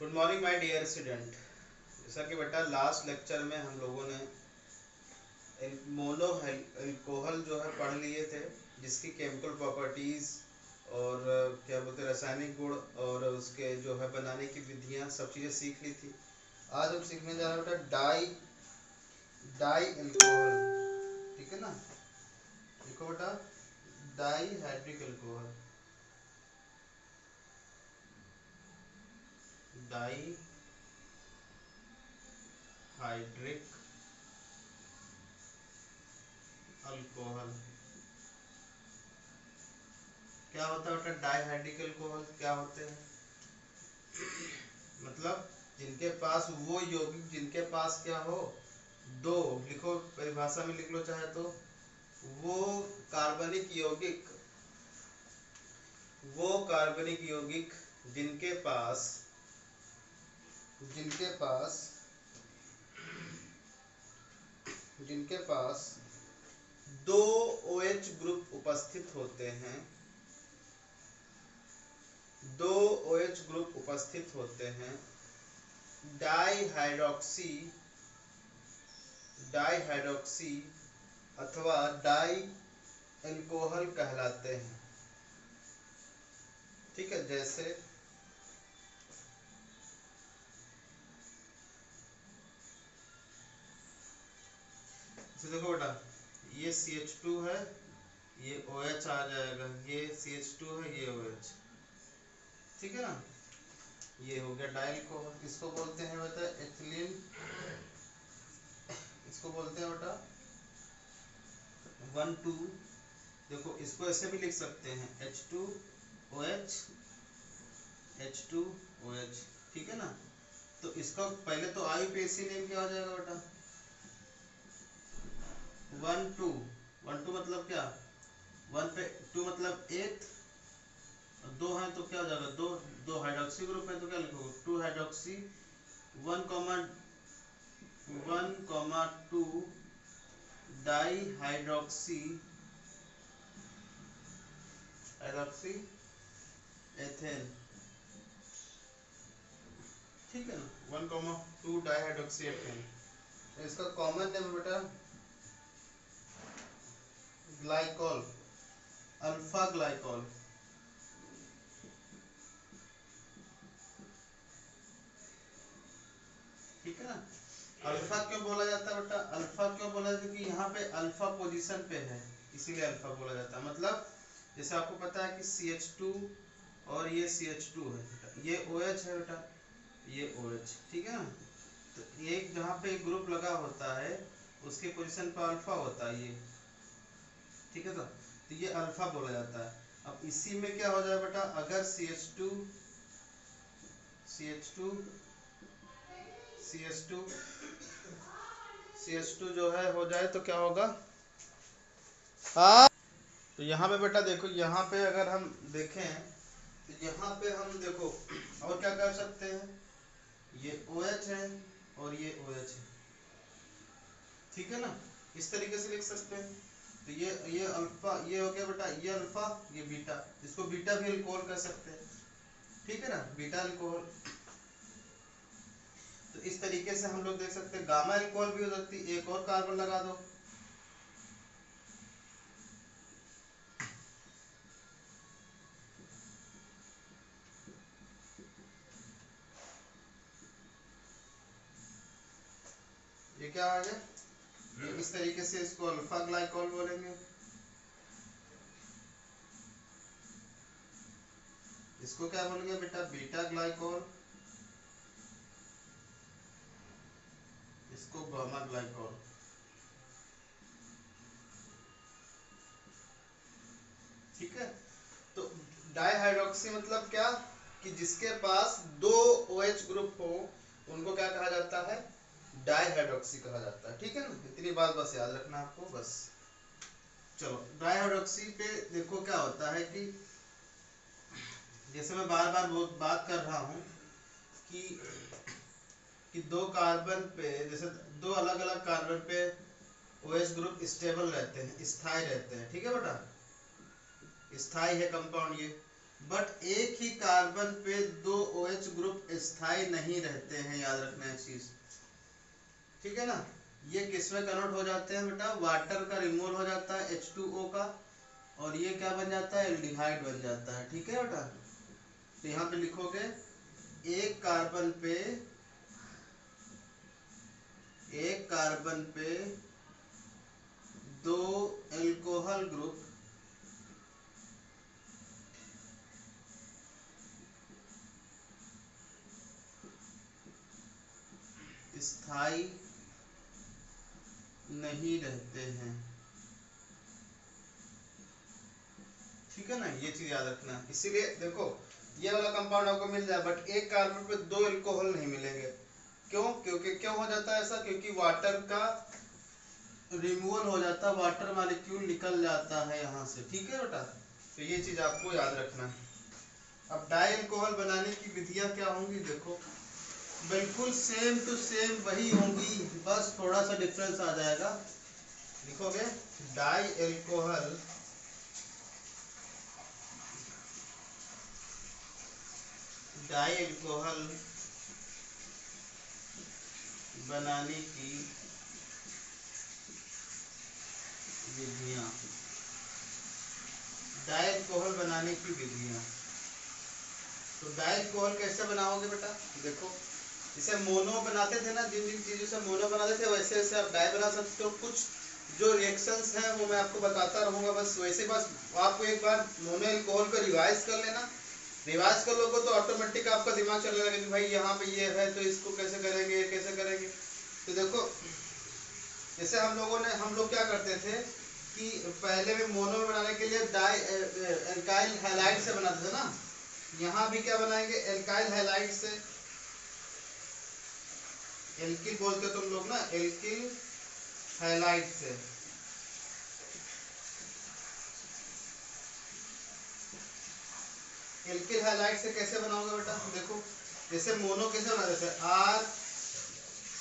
Good morning my dear student. जैसा कि बेटा लास्ट लेक्चर में हम लोगों ने मोनो अल्कोहल जो है पढ़ लिए थे, जिसकी केमिकल प्रॉपर्टीज और क्या बोलते हैं रासायनिक गुण और उसके जो है बनाने की विधियां सब चीज़ें सीख ली थी। आज हम सीखने जा रहे हैं बेटा डाई अल्कोहल। ठीक है ना, देखो बेटा, dihydric alcohol, dihydric alcohol क्या होता है बेटा? डाइहाइड्रिक अल्कोहल क्या होते हैं? मतलब जिनके पास वो यौगिक जिनके पास क्या हो, दो, लिखो परिभाषा में लिख लो चाहे तो, वो कार्बनिक यौगिक जिनके पास जिनके पास जिनके पास दो OH ग्रुप उपस्थित होते हैं, दो OH ग्रुप उपस्थित होते हैं, डाइहाइड्रॉक्सी अथवा डाई अल्कोहल कहलाते हैं। ठीक है, जैसे देखो बेटा, ये CH2 है, ये OH आ जाएगा, ये CH2 है, ये OH। ठीक है ना, ये हो गया डाई अल्कोहल। इसको बोलते हैं बेटा एथिलीन, इसको बोलते हैं बेटा 1,2। देखो इसको ऐसे भी लिख सकते हैं H2OH, H2OH। ठीक है ना, तो इसका पहले तो IUPAC नेम क्या हो जाएगा बेटा? 1,2। 1,2 मतलब क्या? 1 पे 2 मतलब 8, दो है तो क्या हो जाएगा? दो दो हाइड्रोक्सी ग्रुप है तो क्या लिखोगे? 2 हाइड्रोक्सी 1,2 डाई हाइड्रोक्सी एथेन। ठीक है ना, 1,2 डाई हाइड्रोक्सी एथेन। इसका कॉमन नेम बेटा ग्लाइकॉल, अल्फा ग्लाइकॉल। ठीक है ना, अल्फा क्यों बोला जाता है बेटा? अल्फा क्यों बोला जाता है? क्योंकि यहाँ पे अल्फा पोजीशन पे है, इसीलिए अल्फा बोला जाता है। मतलब जैसे आपको पता है कि CH2 और ये CH2 है, ये OH है बेटा, ये OH। ठीक है ना, तो एक जहाँ पे ग्रुप लगा होता है उसके पोजीशन पर अल्फा होता है ये। ठीक है, तो ये अल्फा बोला जाता है। अब इसी में क्या हो जाए बेटा, अगर CH2 CH2 CH2 CH2 जो है हो जाए तो क्या होगा? हाँ, तो यहाँ पे बेटा देखो, यहाँ पे अगर हम देखें तो यहाँ पे हम देखो और क्या कर सकते हैं, ये OH है और ये OH है। ठीक है ना, इस तरीके से लिख सकते हैं। तो ये अल्फा, ये हो गया बेटा, ये अल्फा, ये बीटा, इसको बीटा भी अल्कोहल कह सकते हैं। ठीक है ना, बीटा अल्कोहल। तो इस तरीके से हम लोग देख सकते हैं गामा अल्कोहल भी हो सकती है। एक और कार्बन लगा दो, ये क्या आ गया? ये इस तरीके से इसको अल्फा ग्लाइकॉल बोलेंगे, इसको क्या बोलेंगे बेटा? बीटा ग्लाइकॉल, इसको गामा ग्लाइकॉल। ठीक है, तो डाइहाइड्रोक्सी मतलब क्या कि जिसके पास दो OH ग्रुप हो उनको क्या कहा जाता है? डाइहाइड्रोक्सी कहा जाता है। ठीक है ना, इतनी बात बस याद रखना आपको बस। चलो, डाइहाइड्रोक्सी पे देखो क्या होता है कि जैसे मैं बार बार बात कर रहा हूँ कि दो कार्बन पे, जैसे दो अलग अलग कार्बन पे OH ग्रुप स्टेबल रहते हैं, स्थायी रहते हैं। ठीक है बेटा, स्थायी है कंपाउंड ये। बट एक ही कार्बन पे दो OH ग्रुप स्थायी नहीं रहते हैं, याद रखना है चीज, ठीक है ना। ये किस में कन्वर्ट हो जाते हैं बेटा, वाटर का रिमूवल हो जाता है H2O का, और ये क्या बन जाता है, एल्डिहाइड बन जाता है, ठीक है बेटा। तो यहाँ पे लिखोगे एक कार्बन पे दो एल्कोहल ग्रुप स्थायी नहीं रहते हैं, ठीक है ना, ये चीज याद रखना। इसीलिए देखो ये वाला कंपाउंड आपको मिल जाए, बट एक कार्बन पे दो एल्कोहल नहीं मिलेंगे। क्यों, क्योंकि क्यों हो जाता है ऐसा, क्योंकि वाटर का रिमूवल हो जाता है, वाटर मॉलिक्यूल निकल जाता है यहाँ से, ठीक है बेटा। तो ये चीज आपको याद रखना है। अब डाई अल्कोहल बनाने की विधियां क्या होंगी, देखो बिल्कुल सेम टू सेम वही होंगी, बस थोड़ा सा डिफरेंस आ जाएगा। लिखोगे डाई अल्कोहल बनाने की विधियां, डाई अल्कोहल बनाने की विधियां। तो डाई अल्कोहल कैसे बनाओगे बेटा, देखो इसे मोनो बनाते थे ना, जिन जिन चीजों से मोनो बनाते थे वैसे वैसे आप डाई बना सकते हो। कुछ जो रिएक्शंस हैं वो मैं आपको बताता रहूंगा, बस वैसे, बस आपको एक बार मोनो अल्कोहल को रिवाइज कर लेना। रिवाइज कर लोगे तो ऑटोमेटिक आपका दिमाग चलने लगेगा कि भाई यहाँ पे ये है तो इसको कैसे करेंगे, कैसे करेंगे। तो देखो जैसे हम लोग क्या करते थे कि पहले में मोनो बनाने के लिए डाई एल्काइल हैलाइड से बनाते थे ना, यहाँ भी क्या बनाएंगे, एल्काइल हैलाइड से, एल्किल बोलते तुम लोग ना, एल्किल हैलाइड से। एल्किल हैलाइड से कैसे बनाओगे बेटा, देखो जैसे मोनो कैसे बनाते थे,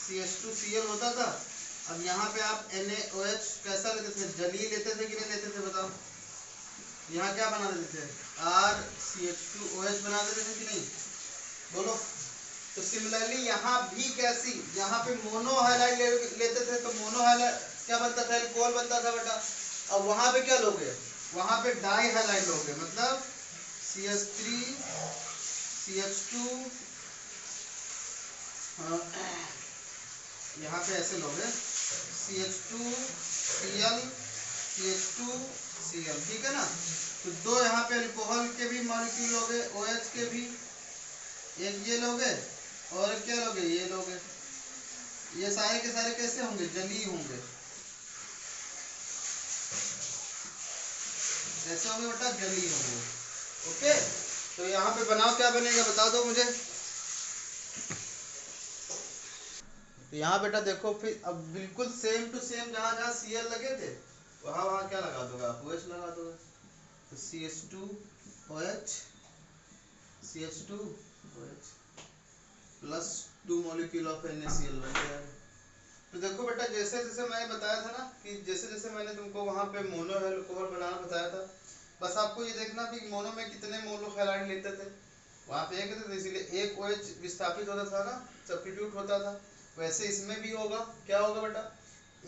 RCH2Cl होता था। अब यहाँ पे आप NaOH कैसा लेते थे, जलीय लेते थे कि नहीं लेते थे बताओ। यहाँ क्या बना देते थे, RCH2OH बना देते थे कि नहीं, बोलो। तो सिमिलरली यहाँ भी कैसी, यहाँ पे मोनो हाइलाइट लेते थे तो मोनो हाइलाइट क्या बनता था, एल्कोहल बनता था बेटा। अब वहां पे क्या लोगे, वहां पे डाई हाइलाइट लोगे, मतलब CH3 CH2, यहाँ पे ऐसे लोगे CH2Cl CH2Cl, ठीक है ना। तो दो यहाँ पे अल्कोहल के भी मॉलिक्यूल लोगे, OH के भी, एक ये लोगे और क्या लोगे, ये लोगे। ये सारे के सारे कैसे होंगे, जलीय होंगे, कैसे होंगे बेटा, जलीय होंगे। ओके, तो यहाँ पे बनाओ क्या बनेगा बता दो मुझे। तो यहाँ बेटा देखो फिर अब बिल्कुल सेम टू सेम, जहाँ जहाँ Cl लगे थे वहाँ वहाँ क्या लगा दोगे आप, OH लगा दोगे। तो CH2OH CH2OH plus 2 molecule of NaCl बन गया। तो देखो बेटा जैसे जैसे मैंने बताया था ना कि जैसे जैसे मैंने तुमको वहाँ पे मोनो अल्कोहल बनाना बताया था, बस आपको ये देखना कि मोनो में कितने मोनो हैलाइड लेते थे, वहाँ पे एक थे, इसीलिए एक OH विस्थापित होता था ना, सब्स्टिट्यूट होता था। वैसे इसमें भी होगा, क्या होगा बेटा,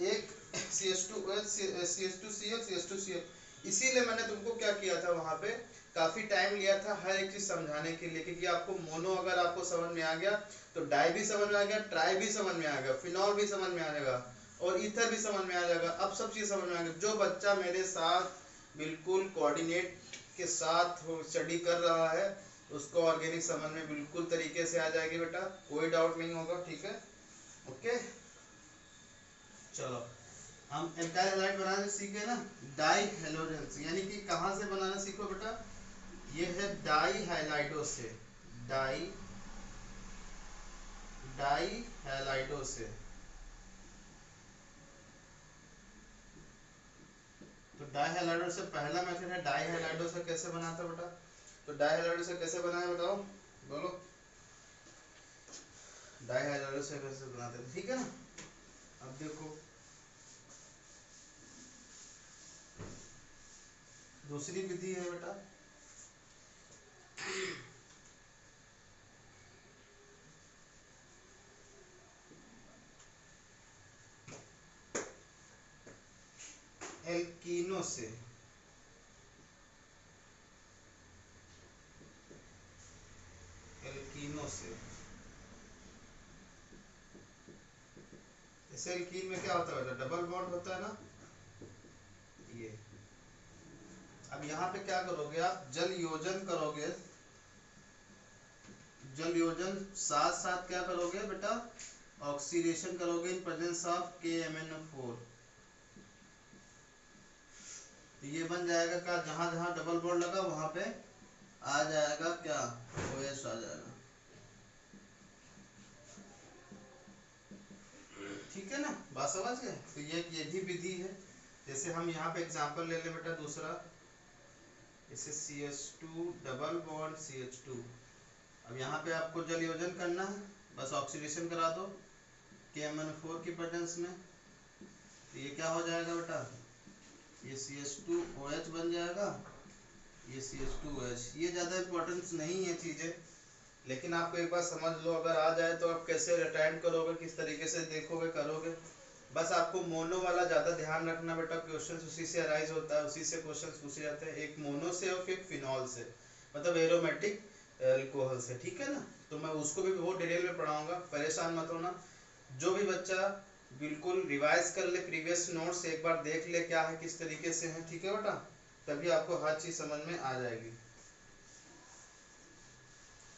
एक CH2OH CH2Cl CH2Cl। इसीलिए मैंने तुमको क्या किया था, वहाँ पे काफी टाइम लिया था हर एक चीज समझाने के लिए, क्योंकि आपको मोनो अगर आपको समझ में आ गया तो डाई भी समझ में आ गया, ट्राई भी समझ में आ गया, फिनॉल भी समझ में आ जाएगा और ईथर भी समझ में आ जाएगा। अब सब चीज समझ में आ गया। जो बच्चा मेरे साथ बिल्कुल कोऑर्डिनेट के साथ स्टडी कर रहा है उसको ऑर्गेनिक समझ में बिल्कुल तरीके से आ जाएगी बेटा, कोई डाउट नहीं होगा, ठीक है। ओके चलो हम एल्काइल हैलाइड बनाना सीखे ना, डाई हैलोजेंस, यानी कि कहाँ से बनाना सीखो बेटा, ये है डाई हाइलाइडो से, डाई डाई हैलाइडो से। तो डाई हैलाइडो से पहला मेथड है, डाई हैलाइडो से कैसे बनाता बेटा, तो डाई हैलाइडो से कैसे बनाया बताओ, बोलो डाई हैलाइडो से कैसे बनाते हैं, ठीक है ना। अब देखो दूसरी विधि है बेटा, एल्कीनो से, एल्कीनो से। इस एल्कीन में क्या होता है बेटा, डबल बॉन्ड होता है ना ये। अब यहाँ पे क्या करोगे आप, जल योजन करोगे, जल योजन साथ साथ क्या करोगे बेटा, ऑक्सीडेशन करोगे इन प्रेजेंस ऑफ KMnO4। तो ये बन जाएगा क्या, जहां जहां डबल बॉन्ड लगा वहां पे आ जाएगा क्या, OH आ जाएगा। ठीक है ना, बात समझ गए। तो ये भी विधि है। जैसे हम यहाँ पे एग्जांपल ले ले बेटा दूसरा, जैसे CH2 डबल बॉन्ड CH2। अब यहाँ पे आपको जल योजन करना है, बस ऑक्सीडेशन करा दो KMnO4 की प्रेजेंस में। तो ये क्या हो जाएगा बेटा, ये CH2OH बन जाएगा, ये CH2OH। ये ज़्यादा इम्पोर्टेंस नहीं है चीज़ें, लेकिन आपको एक बार समझ लो, अगर आ जाए तो आप कैसे अटेंड करोगे, किस तरीके से देखोगे करोगे। बस आपको मोनो वाला ज़्यादा ध्यान रखना बेटा, क्वेश्चन उसी से अराइज होता है, उसी से क्वेश्चन पूछे जाते हैं, एक मोनो से और फिर फिनॉल से, मतलब एरोमेटिक अल्कोहल से। ठीक है ना, तो मैं उसको भी बहुत डिटेल में पढ़ाऊंगा, परेशान मत होना। जो भी बच्चा बिल्कुल रिवाइज कर ले प्रीवियस नोट्स, एक बार देख ले क्या है किस तरीके से है, ठीक है बेटा, तभी आपको हर चीज समझ में आ जाएगी।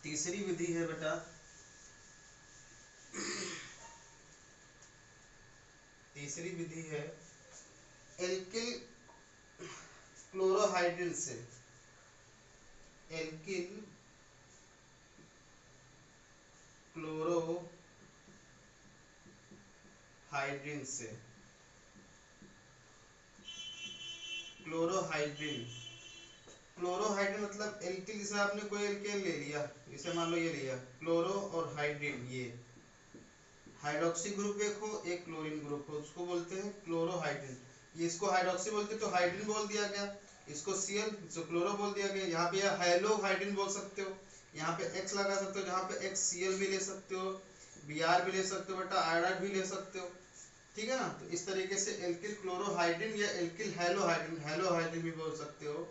तीसरी विधि है बेटा, तीसरी विधि है एल्किल क्लोरोहाइड्रिन से, एल्किल क्लोरोहाइड्रिन से, क्लोरोहाइड्रिन, क्लोरोहाइड्रिन मतलब एल्किल, जैसे आपने कोई एल्केन ले लिया, जैसे मान लो ये लिया क्लोरो और हाइड्रिन, ये हाइड्रोक्सी ग्रुप एक हो, एक क्लोरीन ग्रुप हो, उसको बोलते हैं क्लोरोहाइड्रिन। ये इसको हाइड्रोक्सी बोलते तो हाइड्रिन बोल दिया गया, इसको Cl, इसको क्लोरो बोल दिया गया। यहाँ पे हेलो हाइड्रिन बोल सकते हो, यहाँ पे X लगा सकते हो, जहाँ पे HCl भी ले सकते हो, Br भी ले सकते हो बेटा, आयोडाइड भी ले सकते हो। ठीक है ना, तो इस तरीके से एल्किल क्लोरोहाइड्रिन या एल्किल हेलोहाइड्रिन, हेलोहाइड्रिन भी बोल सकते हो,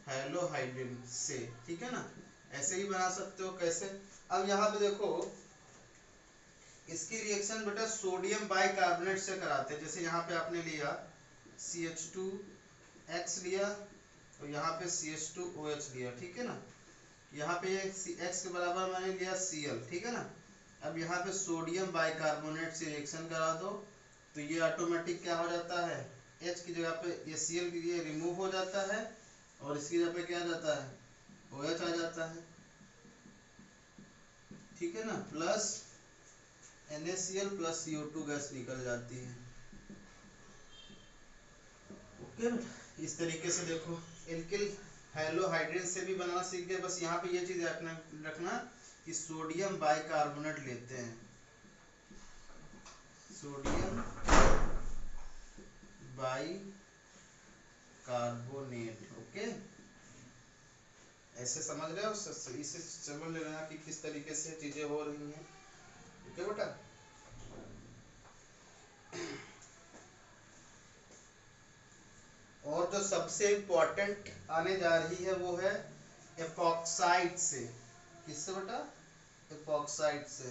हेलोहाइड्रिन से। ठीक है ना, ऐसे ही बना सकते हो। कैसे, अब यहाँ पे देखो, इसकी रिएक्शन बेटा सोडियम बाइकार्बोनेट से कराते हैं। जैसे यहाँ पे आपने लिया CH2X लिया और यहाँ पे CH2OH लिया, ठीक है ना, यहाँ पे X के बराबर मैंने लिया Cl, ठीक है ना। अब यहाँ पे सोडियम बाइकार्बोनेट से रिएक्शन करा दो, तो ये ऑटोमेटिक क्या हो जाता है, H की जगह पे ये Cl की ये रिमूव हो जाता है और इसकी जगह पे क्या आ जाता है, OH आ जाता है। ठीक है ना, plus NaCl plus CO2 gas निकल जाती है। ओके, इस तरीके से देखो एल्किल हेलोहाइड्रिन से भी बनाना सीख गए। बस यहाँ पे ये चीज रखना कि सोडियम बाइकार्बोनेट लेते हैं, सोडियम बाइकार्बोनेट। ओके, ऐसे समझ रहे हो, इसे समझ लेना कि किस तरीके से चीजें हो रही हैं। ओके बेटा, और जो सबसे इम्पोर्टेंट आने जा रही है वो है एपॉक्साइड से। किससे बेटा, एपॉक्साइड से।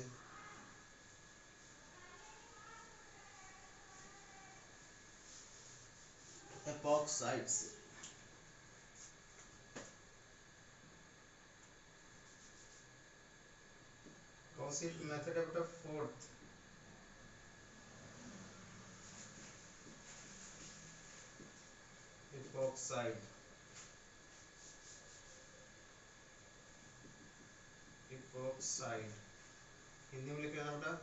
एपॉक्साइड से कौन सी मेथड है बेटा, फोर्थ, एपॉक्साइड, एपॉक्साइड हिंदी में लिख लेना बेटा,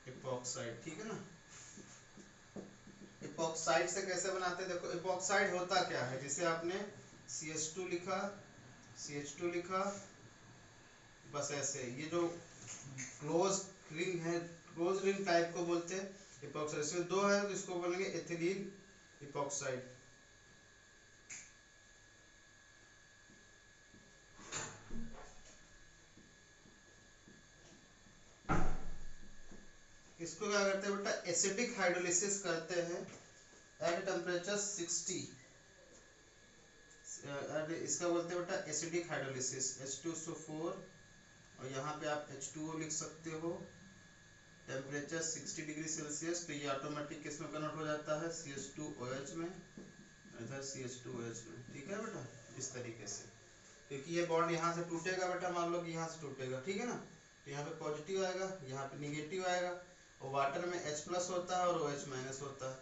एपॉक्साइड। ठीक है ना, एपॉक्साइड से कैसे बनाते हैं, देखो एपॉक्साइड होता क्या है, जैसे आपने CH2 लिखा, CH2 लिखा, बस ऐसे, ये जो क्लोज रिंग है, क्लोज रिंग टाइप को बोलते हैं एपॉक्साइड। इसमें दो है तो इसको बोलेंगे एथिलीन एपॉक्साइड। इसको क्या करते हैं बेटा, एसिडिक हाइड्रोलिसिस करते हैं एट टेम्परेचर 60। इसका बोलते हैं बेटा एसिडिक हाइड्रोलिसिस, H2SO4 और यहाँ पे आप H2O लिख सकते हो, टेम्परेचर 60 डिग्री सेल्सियस। तो ये ऑटोमेटिक किस में कन्वर्ट हो जाता है, CH2OH में, इधर CH2OH में। ठीक है बेटा, इस तरीके से, क्योंकि ये बॉन्ड यहाँ से टूटेगा बेटा, मान लो कि यहाँ से टूटेगा, ठीक है ना, तो यहाँ पे पॉजिटिव आएगा, यहाँ पे निगेटिव आएगा, और वाटर में H+ होता है और OH- होता है,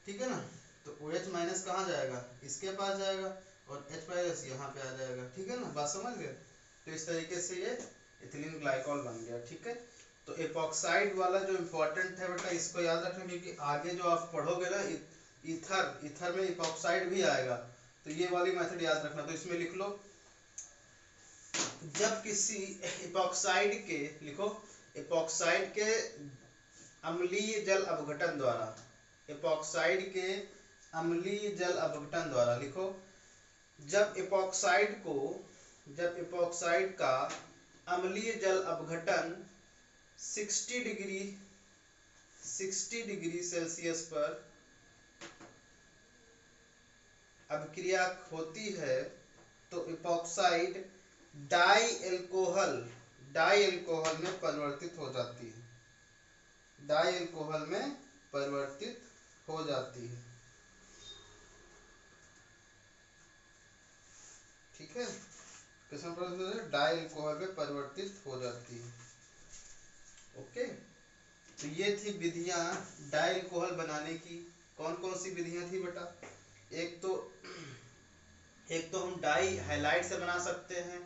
ठीक है ना। तो OH- कहाँ जाएगा, इसके पास जाएगा, और H- यहाँ पे आ जाएगा, ठीक है ना, बात समझ गए। तो इस तरीके से ये इथिलीन ग्लाइकॉल बन गया, ठीक है। तो एपॉक्साइड वाला जो इम्पोर्टेंट है बेटा, इसको याद रखना, क्योंकि आगे जो आप पढ़ोगे ना, ईथर में एपॉक्साइड भी आएगा, तो ये वाली मेथड याद रखना। तो इसमें लिख लो, जब किसी एपॉक्साइड के, लिखो, एपॉक्साइड के अम्लीय जल अपघटन द्वारा, एपॉक्साइड के अम्लीय जल अपघटन द्वारा, लिखो, जब एपॉक्साइड का अम्लीय जल अपघटन 60 डिग्री सेल्सियस पर अभिक्रिया होती है, तो एपॉक्साइड डाई एल्कोहल में परिवर्तित हो जाती है, डाई एल्कोहल में परिवर्तित हो जाती है, ठीक है। किसमें परिवर्तित है, डाई एल्कोहल में परिवर्तित हो जाती है, ओके। तो ये थी विधियां डाई एल्कोहल बनाने की। कौन कौन सी विधियां थी बेटा, एक तो हम डाई हैलाइड से बना सकते हैं,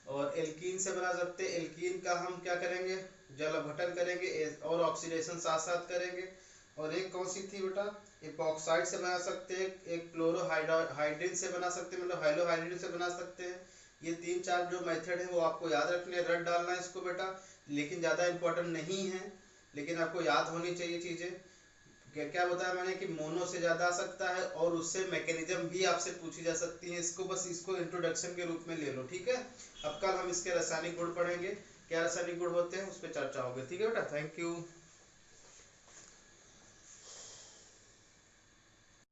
और एल्कीन से बना सकते हैं। एल्कीन का हम क्या करेंगे, जल अपघटन करेंगे और ऑक्सीडेशन साथ साथ करेंगे। और एक कौन सी थी बेटा, एपॉक्साइड से बना सकते हैं, एक क्लोरोहाइड्रिन से बना सकते हैं, मतलब हाइलोहाइड्रिन से बना सकते हैं। ये 3-4 जो मेथड है वो आपको याद रखने, रट डालना है इसको बेटा, लेकिन ज़्यादा इंपॉर्टेंट नहीं है, लेकिन आपको याद होनी चाहिए चीज़ें। क्या क्या बताया मैंने कि मोनो से ज़्यादा आ सकता है, और उससे मैकेनिज्म भी आपसे पूछी जा सकती है। इसको बस इसको इंट्रोडक्शन के रूप में ले लो, ठीक है। अब कल हम इसके रासायनिक गुण पढ़ेंगे, क्या रासायनिक गुण होते हैं उस पर चर्चा होगी, ठीक है बेटा। Thank you.